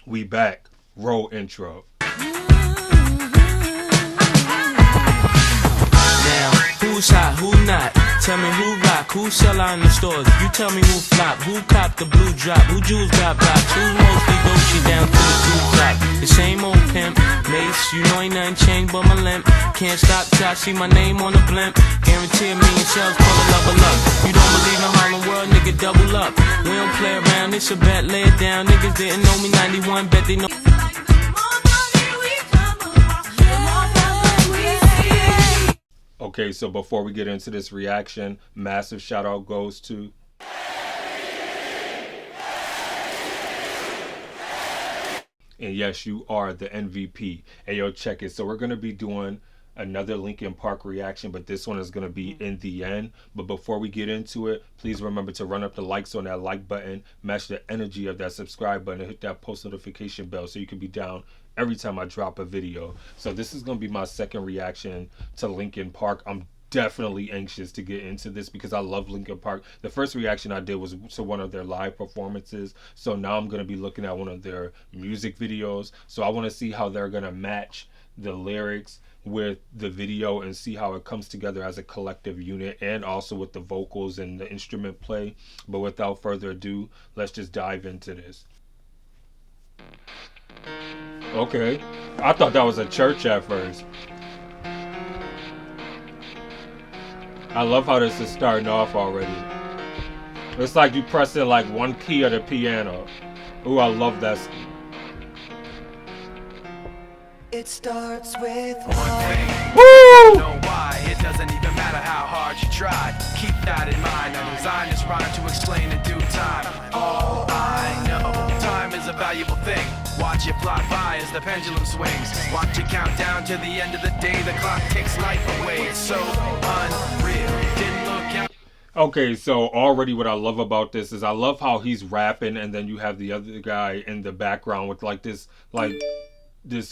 We back. Roll intro. Now, who's hot, who not? Tell me who rock, who sell out in the stores. You tell me who flop, who cop the blue drop, who jewels got blocks, who's mostly Gucci down to the blue top. The same old pimp, Mace, you know ain't nothing changed but my limp. Can't stop till I see my name on the blimp. Guarantee a million shells, pull a level up. You don't believe in Harlem World, nigga, double up. We don't play around, it's a bet, lay it down. Niggas didn't know me 91, bet they know. Okay, so before we get into this reaction, massive shout out goes to and yes, you are the MVP. Hey, yo, check it. So we're gonna be doing another Linkin Park reaction, but this one is gonna be in the end. But before we get into it, please remember to run up the likes on that like button, match the energy of that subscribe button, and hit that post notification bell so you can be down every time I drop a video. So this is gonna be my second reaction to Linkin Park. I'm definitely anxious to get into this because I love Linkin Park. The first reaction I did was to one of their live performances, so now I'm going to be looking at one of their music videos. So I want to see how they're going to match the lyrics with the video and see how it comes together as a collective unit, and also with the vocals and the instrument play. But without further ado, let's just dive into this. Okay, I thought that was a church at first. I love how this is starting off already. It's like you press in like one key of the piano. Ooh, I love that. It starts with one thing. Woo! Know why? It doesn't even matter how hard you try. Keep that in mind. I designed this rhyme to explain in due time. All I know, time is a valuable thing. Watch it fly by as the pendulum swings. Watch it count down to the end of the day. The clock takes life away. It's so unreal. Didn't look out. Okay, so already what I love about this is I love how he's rapping and then you have the other guy in the background with like this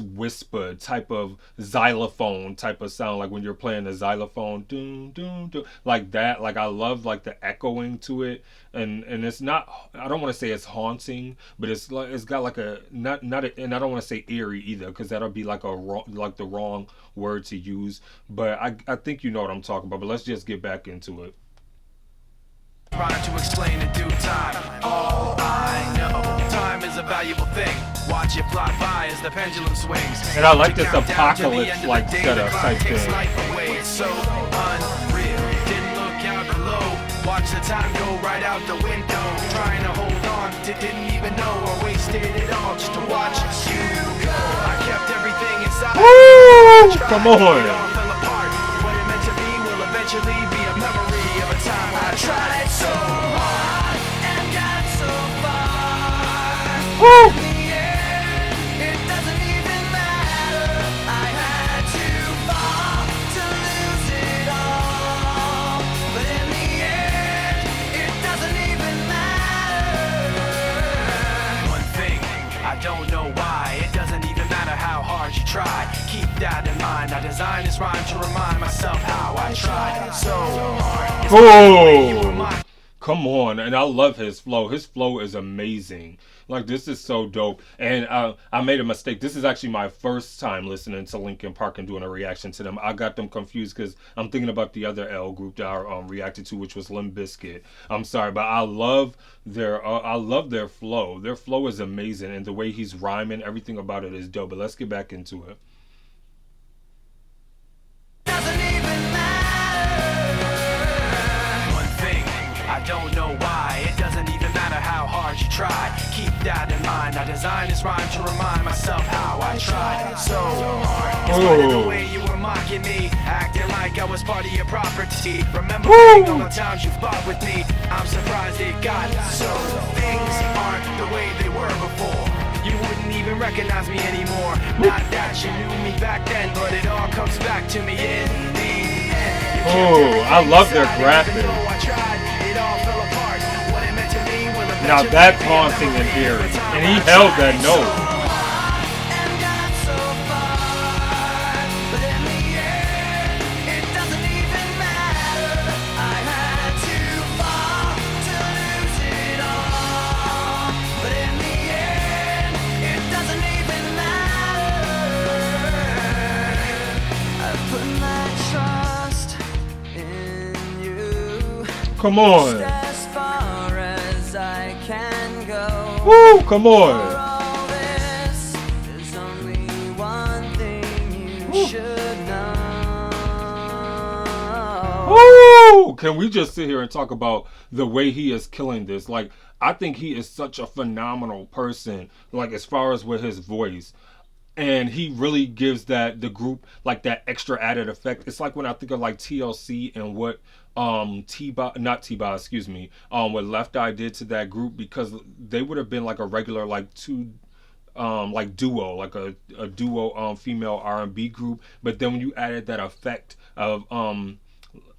whisper type of xylophone type of sound, like when you're playing the xylophone, doom doom doom, like that. Like I love like the echoing to it, and it's not, I don't want to say it's haunting, but it's like it's got like a and I don't want to say eerie either because that'll be like the wrong word to use, but I think you know what I'm talking about. But let's just get back into it. Trying to explain in due time. All I know, time is a valuable thing. Watch it fly by as the pendulum swings. And I like this apocalypse like setup type thing. It's so unreal. Didn't look out below. Watch the time go right out the window. Trying to hold on, didn't even know I wasted it all just to watch you go. I kept everything inside. Woo! Come on. It all fell apart. What it meant to be will eventually be a memory of a time I tried so hard and got so far. Woo! It doesn't even matter. I had to fall to lose it all. But in the end, it doesn't even matter. One thing, I don't know why. It doesn't even matter how hard you try. Keep that in mind. I designed this rhyme to remind myself how I tried so hard. It's the way you were mine. Come on, and I love his flow. His flow is amazing. Like, this is so dope. And I made a mistake. This is actually my first time listening to Linkin Park and doing a reaction to them. I got them confused because I'm thinking about the other L group that I reacted to, which was Limp Bizkit. I'm sorry, but I love their flow. Their flow is amazing, and the way he's rhyming, everything about it is dope. But let's get back into it. Doesn't even matter. One thing, I don't know why. It doesn't even matter how hard you try. Keep that in mind. I designed this rhyme to remind myself how I tried so hard. In spite of the way you were mocking me, acting like I was part of your property. Remembering all the times you fought with me, I'm surprised it got so. Things aren't the way they were before. You wouldn't even recognize me anymore. Not that you knew me back then, but it all comes back to me in the end. Oh, I love their graphics. Now that's haunting and eerie, and he held that note. Come Just on. as far as I can go. Woo, come For on. all this, there's only one thing you Woo. should know. Woo! Can we just sit here and talk about the way he is killing this? Like, I think he is such a phenomenal person, like, as far as with his voice. And he really gives that the group like that extra added effect. It's like when I think of like TLC and what T-Boz, excuse me, what Left Eye did to that group, because they would have been like a regular like two like duo, like a duo female R&B group, but then when you added that effect of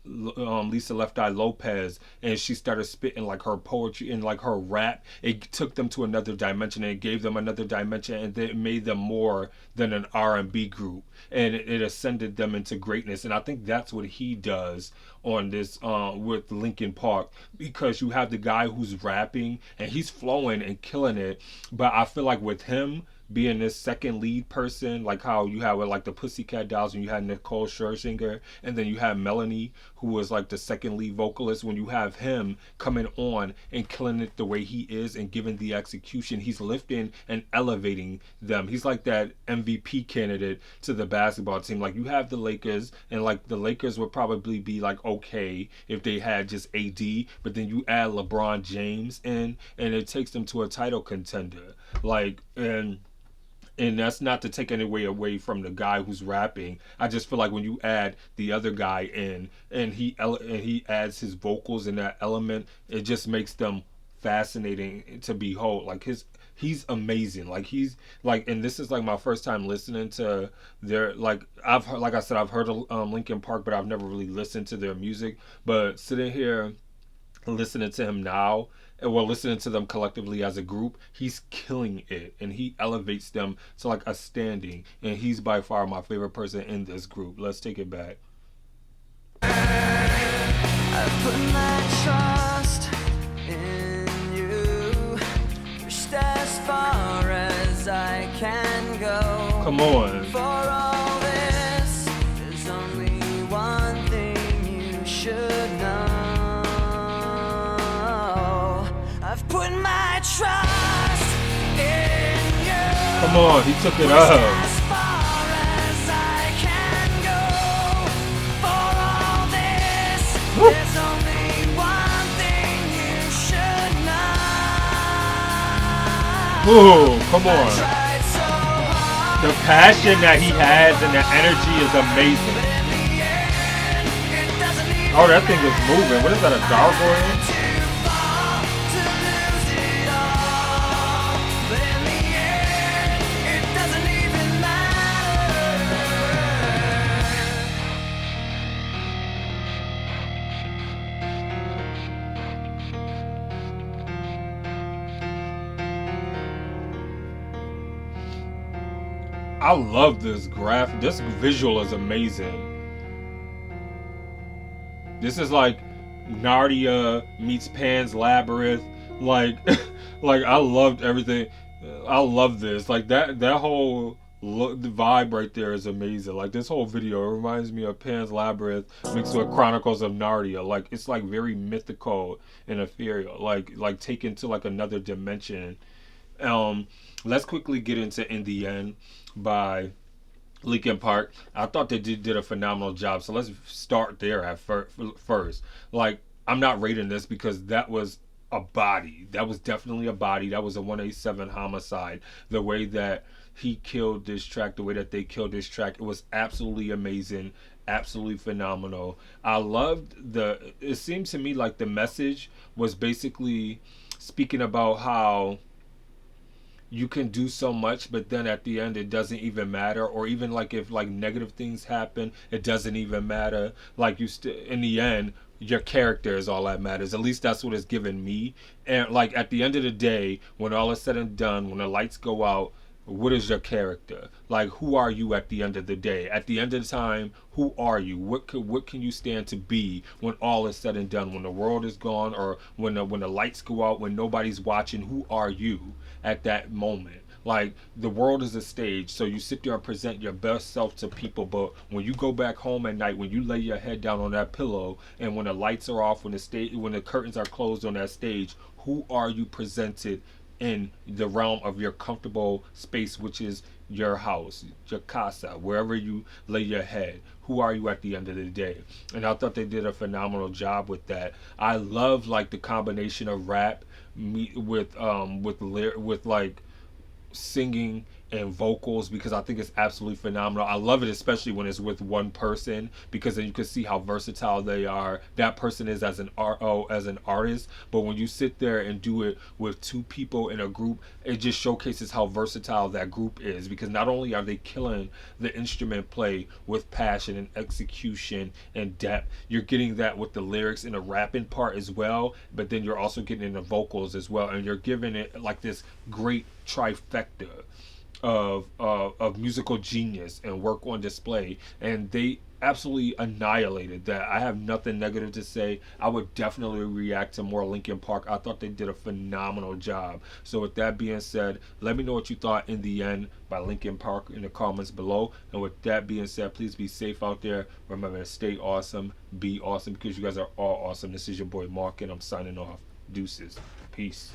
Lisa Left Eye Lopez, and she started spitting like her poetry and like her rap, it took them to another dimension, and it gave them another dimension, and it made them more than an R&B group, and it ascended them into greatness. And I think that's what he does on this with Linkin Park, because you have the guy who's rapping and he's flowing and killing it, but I feel like with him being this second lead person, like how you have with like the Pussycat Dolls, and you had Nicole Scherzinger, and then you have Melanie, who was like the second lead vocalist. When you have him coming on and killing it the way he is and giving the execution, he's lifting and elevating them. He's like that MVP candidate to the basketball team. Like you have the Lakers, and like the Lakers would probably be like okay if they had just AD, but then you add LeBron James in, and it takes them to a title contender. Like and that's not to take any way away from the guy who's rapping. I just feel like when you add the other guy in, and he adds his vocals in that element, it just makes them fascinating to behold. Like he's amazing. Like he's like, and this is like my first time listening to their like I've heard, like I said, I've heard of Linkin Park, but I've never really listened to their music. But sitting here listening to him now, and well, listening to them collectively as a group, he's killing it, and he elevates them to like a standing, and he's by far my favorite person in this group. Let's take it back. I put my trust in you, just as far as I can go. Come on. For all this, there's only one thing you should know. I've put my trust in you. Come on, he took it Just up. as far as I can go. For all this, Woo. there's only one thing you should know. Ooh, come I on. tried so hard, The passion that he has and the energy is but amazing. in the end, it doesn't even Oh, that thing is moving. What is that, a gargoyle? too far to lose it all. But in the end, it doesn't even matter. I love this graph. This visual is amazing. This is like Narnia meets Pan's Labyrinth. Like, like I loved everything. I love this. Like that whole look, the vibe right there is amazing. Like this whole video, it reminds me of Pan's Labyrinth mixed with Chronicles of Narnia. Like it's like very mythical and ethereal. Like taken to like another dimension. Um, let's quickly get into In the End by Linkin Park. I thought they did a phenomenal job. So let's start there at first. Like, I'm not rating this because that was a body. That was definitely a body. That was a 187 homicide. The way that he killed this track, the way that they killed this track, it was absolutely amazing, absolutely phenomenal. I loved it seemed to me like the message was basically speaking about how you can do so much, but then at the end it doesn't even matter, or even like if like negative things happen, it doesn't even matter. Like you still in the end, your character is all that matters. At least that's what it's given me. And like at the end of the day, when all is said and done, when the lights go out, what is your character? Like, who are you at the end of the day? At the end of the time, who are you? What can you stand to be when all is said and done? When the world is gone, or when the lights go out, when nobody's watching, who are you at that moment? Like, the world is a stage, so you sit there and present your best self to people. But when you go back home at night, when you lay your head down on that pillow, and when the lights are off, when the curtains are closed on that stage, who are you presented in the realm of your comfortable space, which is your house, your casa, wherever you lay your head? Who are you at the end of the day? And I thought they did a phenomenal job with that. I love like the combination of rap with like singing and vocals, because I think it's absolutely phenomenal. I love it, especially when it's with one person, because then you can see how versatile that person is as an artist. But when you sit there and do it with two people in a group, it just showcases how versatile that group is, because not only are they killing the instrument play with passion and execution and depth, you're getting that with the lyrics and the rapping part as well, but then you're also getting in the vocals as well, and you're giving it like this great trifecta of musical genius and work on display. And they absolutely annihilated that. I have nothing negative to say. I would definitely react to more Linkin Park. I thought they did a phenomenal job. So with that being said, let me know what you thought in the end by Linkin Park in the comments below. And with that being said, please be safe out there. Remember to stay awesome, be awesome, because you guys are all awesome. This is your boy Mark, and I'm signing off. Deuces. Peace.